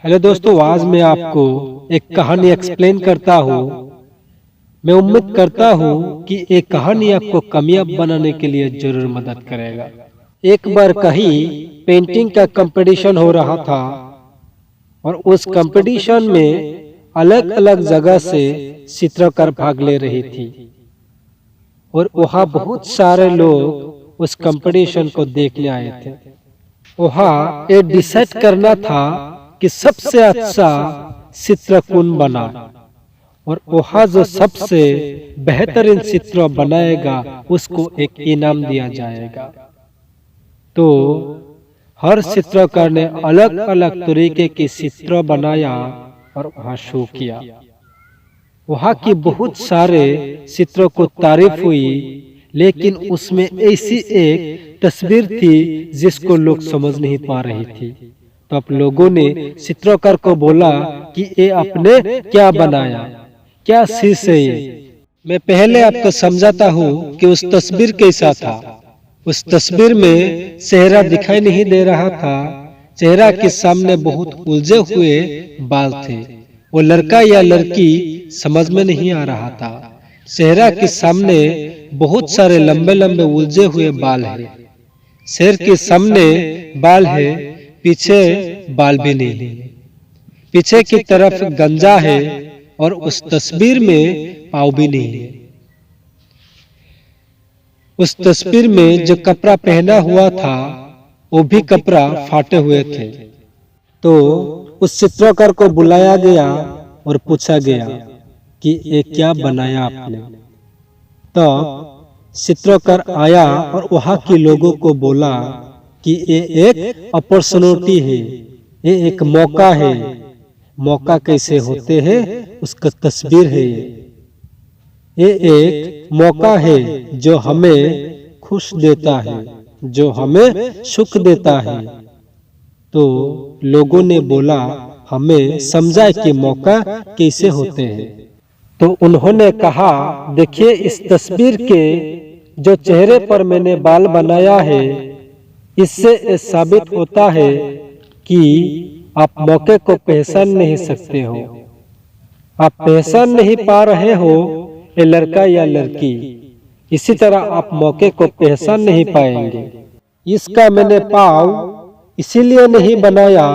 Hello दोस्तों, आज मैं आपको एक कहानी एक्सप्लेन करता हूँ। मैं उम्मीद करता हूँ कि ये कहानी आपको कामयाब बनाने के लिए जरूर मदद करेगा। एक बार कहीं पेंटिंग का कंपटीशन हो रहा था और उस कंपटीशन में अलग अलग जगह से चित्रकार भाग ले रही थी और वहाँ बहुत सारे लोग उस कंपटीशन को देखने आए थे। वहाँ ये डिसाइड करना था कि सबसे अच्छा चित्र कौन बना और वहाँ जो सबसे बेहतरीन चित्र बनाएगा उसको एक इनाम दिया जाएगा। तो हर चित्रकार ने अलग अलग तरीके के चित्र बनाया और वहाँ शो किया। वहाँ की बहुत सारे चित्रों को तारीफ हुई, लेकिन उसमें ऐसी एक तस्वीर थी जिसको लोग समझ नहीं पा रही थी। तो अब लोगों ने चित्रकार को बोला कि ये आपने क्या बनाया, क्या शीश है ये। मैं पहले आपको समझाता हूँ कि उस तस्वीर कैसा था। उस तस्वीर में चेहरा दिखाई नहीं दे रहा था। चेहरा के सामने बहुत उलझे हुए बाल थे। वो लड़का या लड़की समझ में नहीं आ रहा था। चेहरा के सामने बहुत सारे लंबे लंबे उलझे हुए बाल है। शेर के सामने बाल है, पीछे बाल भी नहीं है। पीछे की तरफ गंजा है और उस तस्वीर में पाँव भी नहीं है। उस तस्वीर में जो कपड़ा पहना हुआ था वो भी कपड़ा फाटे हुए थे। तो उस चित्रकार को बुलाया गया और पूछा गया कि ये क्या बनाया आपने। तब चित्रकार आया और वहाँ के लोगों को बोला कि ये एक अपॉर्चुनिटी है, ये एक मौका है। मौका कैसे होते हैं उसका तस्वीर है। ये एक मौका है जो हमें खुश देता है, जो हमें सुख देता है। तो लोगों ने बोला हमें समझाए कि मौका कैसे होते हैं। तो उन्होंने कहा, देखिए इस तस्वीर के जो चेहरे पर मैंने बाल बनाया है, इससे साबित होता है कि आप मौके को पहचान नहीं सकते हो। आप पहचान नहीं पा रहे हो ये लड़का या लड़की, इसी तरह आप मौके को पहचान नहीं पाएंगे। इसका मैंने पाँव इसीलिए नहीं बनाया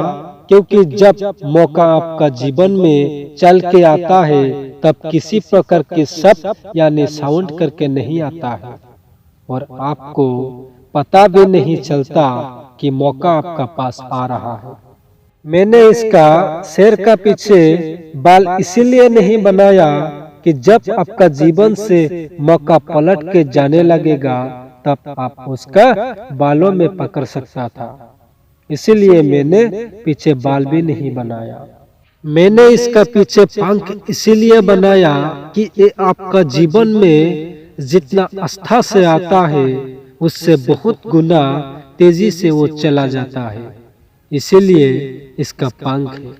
क्योंकि जब मौका आपका जीवन में चल के आता है तब किसी प्रकार के शब्द यानी साउंड करके नहीं आता है और आपको पता भी नहीं चलता कि मौका आपका पास आ रहा है। मैंने इसका शेर का पीछे बाल इसीलिए नहीं बनाया कि जब आपका जीवन से मौका पलट के जाने लगेगा तब आप उसका बालों में पकड़ सकता था। इसीलिए मैंने पीछे बाल भी नहीं बनाया। मैंने इसका पीछे पंख इसीलिए बनाया कि ये आपका जीवन में जितना आस्था से आता है उससे बहुत गुना तेजी से वो चला जाता है। इसीलिए इसका पंख है।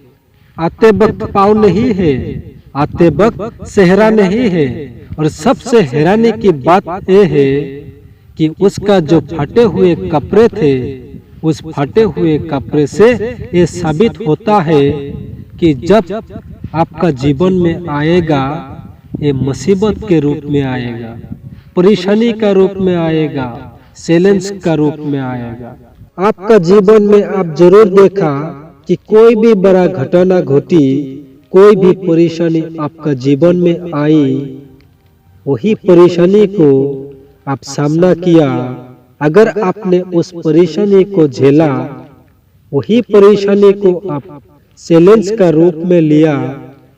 आते वक्त पाँव नहीं है, आते वक्त चेहरा नहीं है। और सबसे हैरानी की बात यह है कि उसका जो फटे हुए कपड़े थे, उस फटे हुए कपड़े से ये साबित होता है कि जब आपका जीवन में आएगा ये मुसीबत के रूप में आएगा, परेशानी का रूप में आएगा, चैलेंज का रूप में आएगा। आपका जीवन में आप जरूर देखा कि कोई भी बड़ा घटना घटी, कोई भी परेशानी आपका जीवन में आई, वही परेशानी को आप सामना किया। अगर आपने उस परेशानी को झेला, वही परेशानी को आप चैलेंज का रूप में लिया,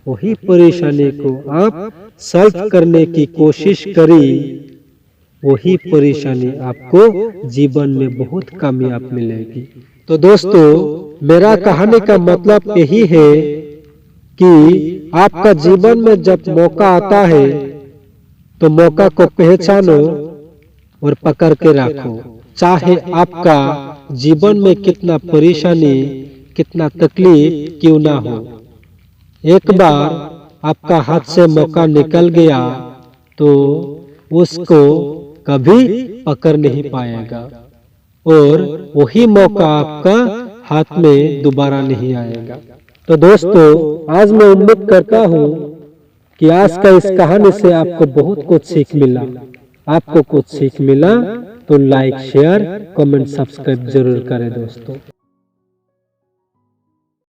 वही परेशानी को आप सॉल्व करने की कोशिश करी, वही परेशानी आपको जीवन में बहुत कामयाब मिलेगी। तो दोस्तों, मेरा कहने का मतलब यही है कि आपका जीवन में जब मौका आता है तो मौका को पहचानो और पकड़ के रखो। चाहे आपका जीवन में कितना परेशानी, कितना तकलीफ क्यों ना हो, एक बार आपका हाथ से मौका निकल गया तो उसको कभी पकड़ नहीं पाएगा और वही मौका आपका हाथ में दोबारा नहीं आएगा। तो दोस्तों आज मैं उम्मीद करता हूँ कि आज का इस कहानी से आपको बहुत कुछ सीख मिला। आपको कुछ सीख मिला तो लाइक शेयर कमेंट सब्सक्राइब जरूर करें दोस्तों।